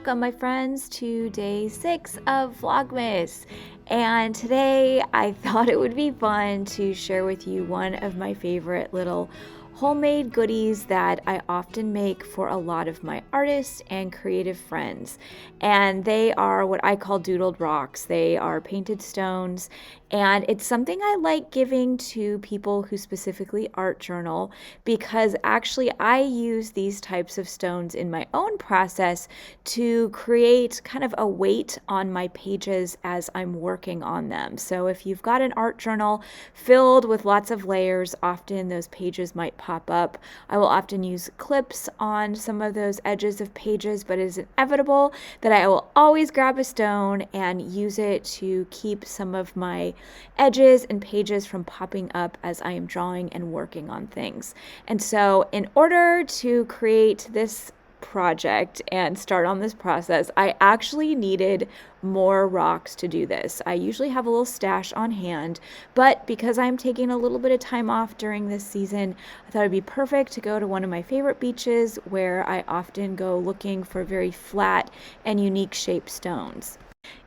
welcome my friends to day 6 of Vlogmas. And today I thought it would be fun to share with you one of my favorite little homemade goodies that I often make for a lot of my artists and creative friends. And they are what I call doodled rocks. They are painted stones, and it's something I like giving to people who specifically art journal, because actually I use these types of stones in my own process to create kind of a weight on my pages as I'm working on them. So if you've got an art journal filled with lots of layers, often those pages might pop up. I will often use clips on some of those edges of pages, but it is inevitable that I will always grab a stone and use it to keep some of my edges and pages from popping up as I am drawing and working on things. And so in order to create this project and start on this process, I actually needed more rocks to do this. I usually have a little stash on hand, but because I'm taking a little bit of time off during this season, I thought it'd be perfect to go to one of my favorite beaches where I often go looking for very flat and unique shaped stones.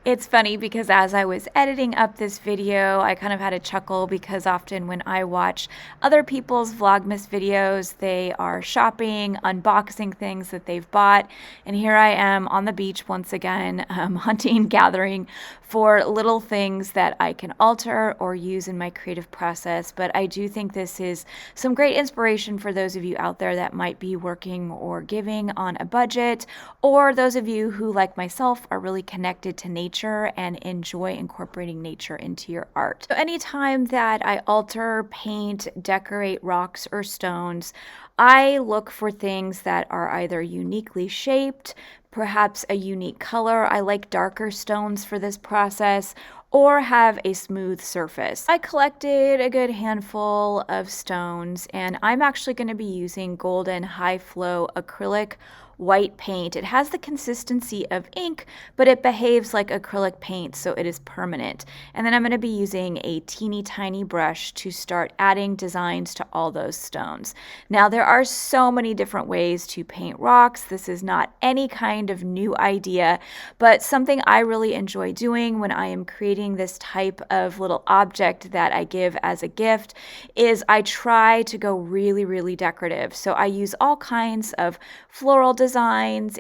It's funny because as I was editing up this video, I kind of had a chuckle because often when I watch other people's Vlogmas videos, they are shopping, unboxing things that they've bought. And here I am on the beach once again, hunting, gathering for little things that I can alter or use in my creative process. But I do think this is some great inspiration for those of you out there that might be working or giving on a budget, or those of you who, like myself, are really connected to nature and enjoy incorporating nature into your art. So anytime that I alter, paint, decorate rocks or stones, I look for things that are either uniquely shaped, perhaps a unique color. I like darker stones for this process, or have a smooth surface. I collected a good handful of stones, and I'm actually going to be using golden high flow acrylic white paint. It has the consistency of ink, but it behaves like acrylic paint, so it is permanent. And then I'm going to be using a teeny tiny brush to start adding designs to all those stones. Now, there are so many different ways to paint rocks. This is not any kind of new idea, but something I really enjoy doing when I am creating this type of little object that I give as a gift is I try to go really, really decorative. So I use all kinds of floral designs,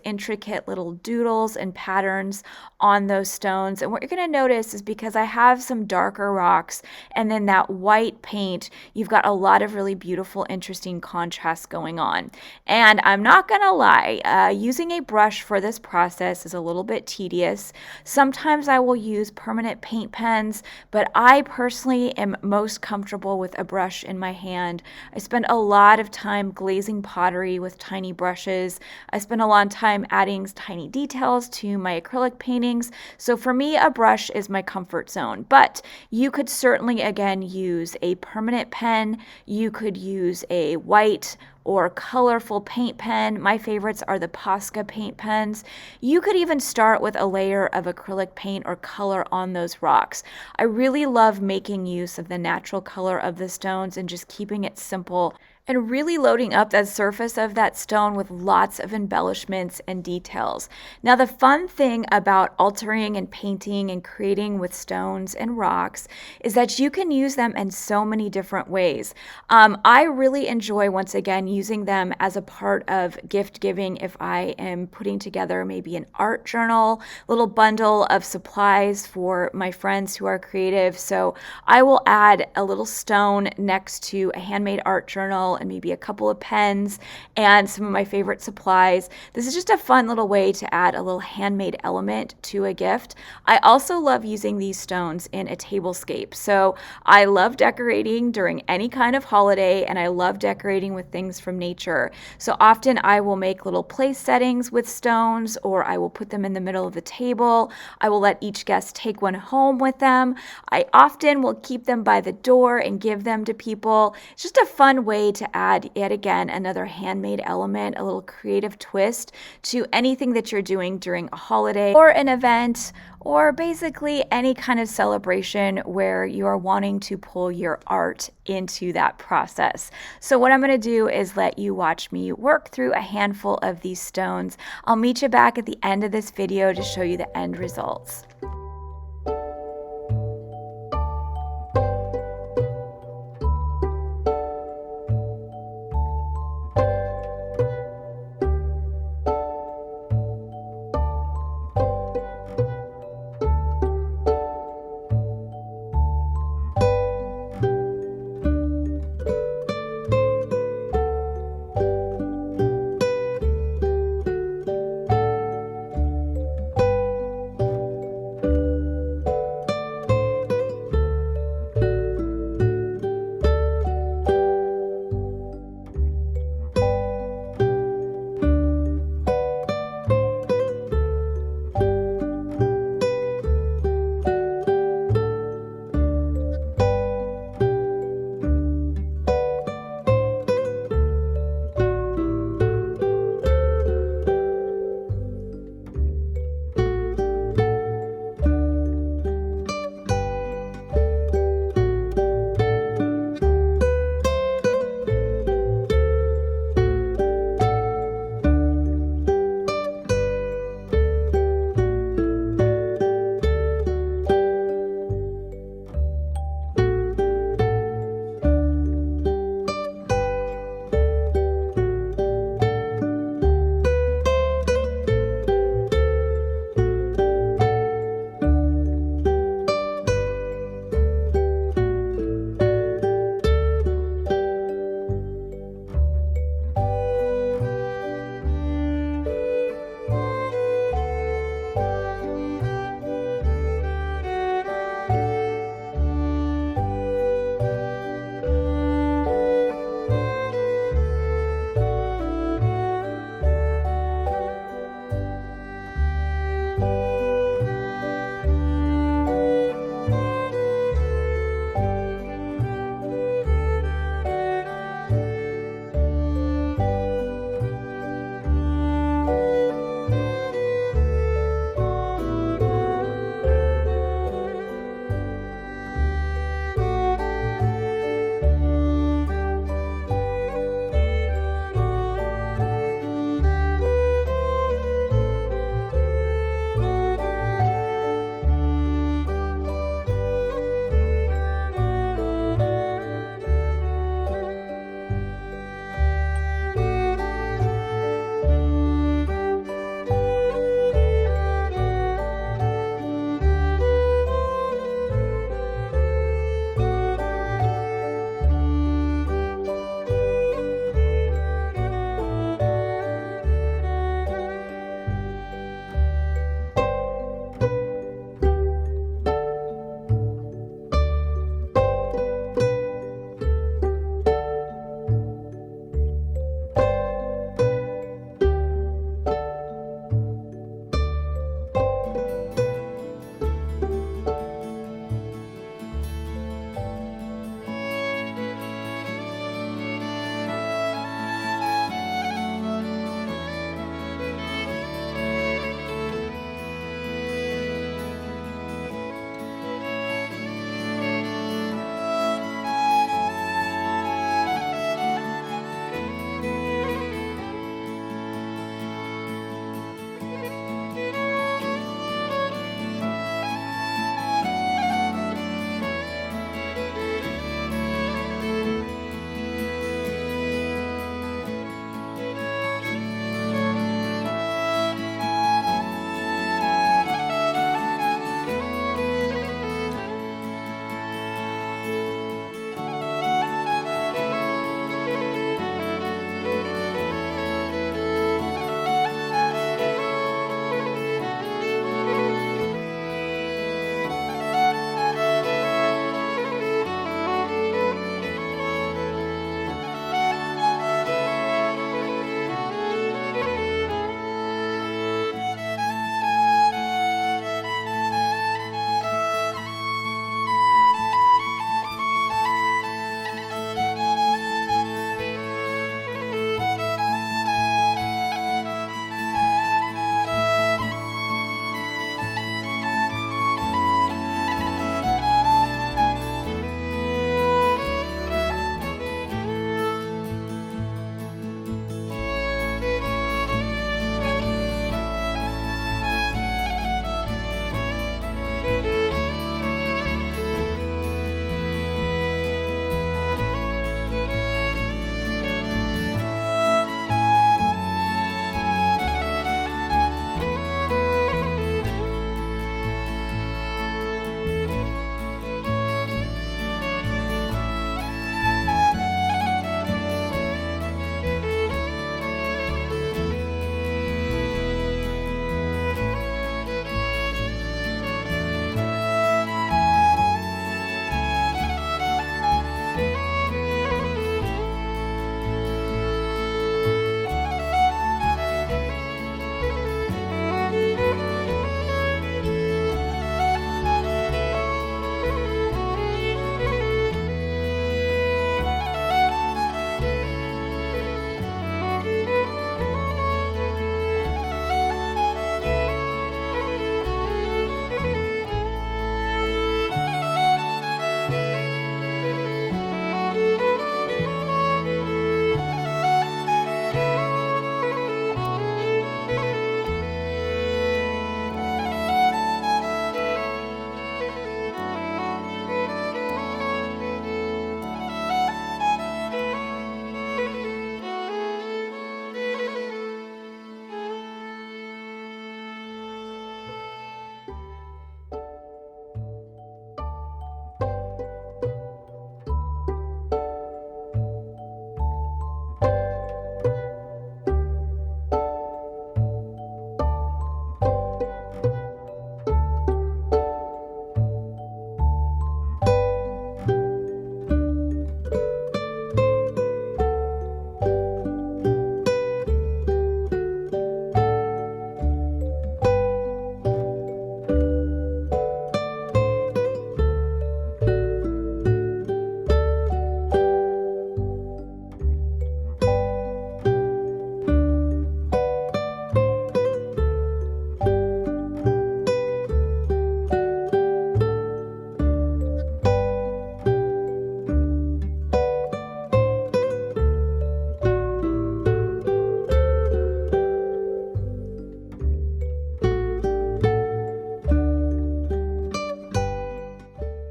intricate little doodles and patterns on those stones. And what you're going to notice is because I have some darker rocks and then that white paint, you've got a lot of really beautiful, interesting contrasts going on. And I'm not going to lie, using a brush for this process is a little bit tedious. Sometimes I will use permanent paint pens, but I personally am most comfortable with a brush in my hand. I spend a lot of time glazing pottery with tiny brushes. I spend a lot of time adding tiny details to my acrylic paintings. So for me, a brush is my comfort zone. But you could certainly, again, use a permanent pen. You could use a white or colorful paint pen. My favorites are the Posca paint pens. You could even start with a layer of acrylic paint or color on those rocks. I really love making use of the natural color of the stones and just keeping it simple and really loading up that surface of that stone with lots of embellishments and details. Now, the fun thing about altering and painting and creating with stones and rocks is that you can use them in so many different ways. I really enjoy, once again, using them as a part of gift giving if I am putting together maybe an art journal, little bundle of supplies for my friends who are creative. So I will add a little stone next to a handmade art journal and maybe a couple of pens and some of my favorite supplies. This is just a fun little way to add a little handmade element to a gift. I also love using these stones in a tablescape. So I love decorating during any kind of holiday, and I love decorating with things from nature. So often I will make little place settings with stones, or I will put them in the middle of the table. I will let each guest take one home with them. I often will keep them by the door and give them to people. It's just a fun way to add, yet again, another handmade element, a little creative twist to anything that you're doing during a holiday or an event, or basically any kind of celebration where you are wanting to pull your art into that process. So what I'm going to do is let you watch me work through a handful of these stones. I'll meet you back at the end of this video to show you the end results.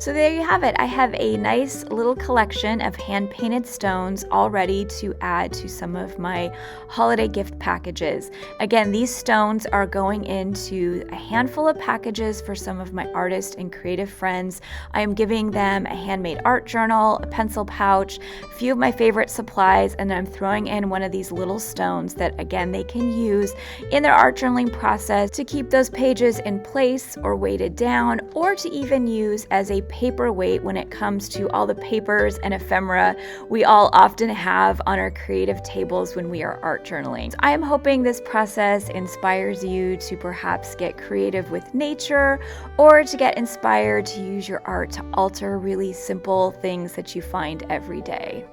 So there you have it. I have a nice little collection of hand-painted stones all ready to add to some of my holiday gift packages. Again, these stones are going into a handful of packages for some of my artist and creative friends. I am giving them a handmade art journal, a pencil pouch, a few of my favorite supplies, and I'm throwing in one of these little stones that, again, they can use in their art journaling process to keep those pages in place or weighted down, or to even use as a paperweight when it comes to all the papers and ephemera we all often have on our creative tables when we are art journaling. I am hoping this process inspires you to perhaps get creative with nature, or to get inspired to use your art to alter really simple things that you find every day.